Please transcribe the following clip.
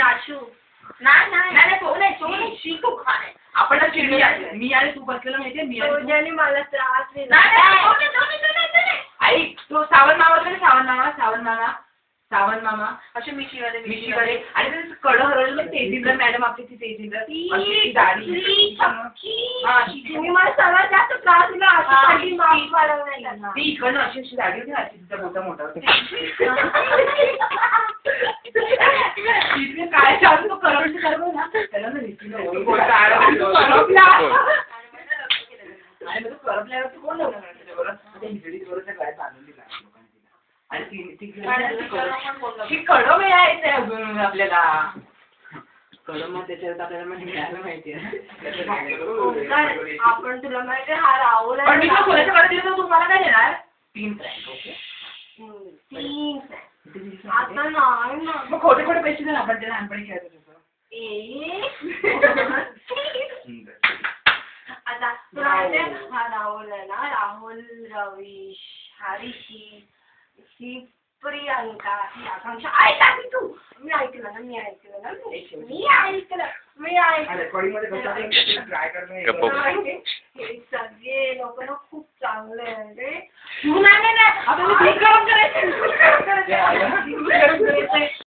आशू नाही तू खाणे आपण मी आणि तू बसलेलं माहितीये मी आणि मला त्रास आई तो सावन मामा असे मिशीवाले आणि ते कड हरवलं तेजिंद्र मॅडम आपली ती तेजिंद्र ती मला सर्वात जास्त त्रास दिला ती इकडनं अशी दाढी होती ना तिचा मोठा मोठा काय चालू तो करवली सर्व ना त्याला ना करपल्यावर कोण काय चालून दिला आणि ती कडम यायचंय अजून आपल्याला कडम त्याच्यात आपल्याला मिळायला माहितीये आपण तुला माहिती हा राहुल पण मी खोल्याच्या कडे दिलं तर तुम्हाला काय देणार 3 फ्रँक ओके 3 आता नाही ना मग खोटे खोटे पैसे दे ना आपण ते लहानपणी खेळत होतो आता तुला माहिती हा राहुल आहे ना राहुल रवीश हरीशी ही प्रियांका ही आकांक्षा ऐका की तू मी ऐकलं ना हे सगळे लोक ना खूप चांगले आहे रे तू नाही आता मी गरम करायचं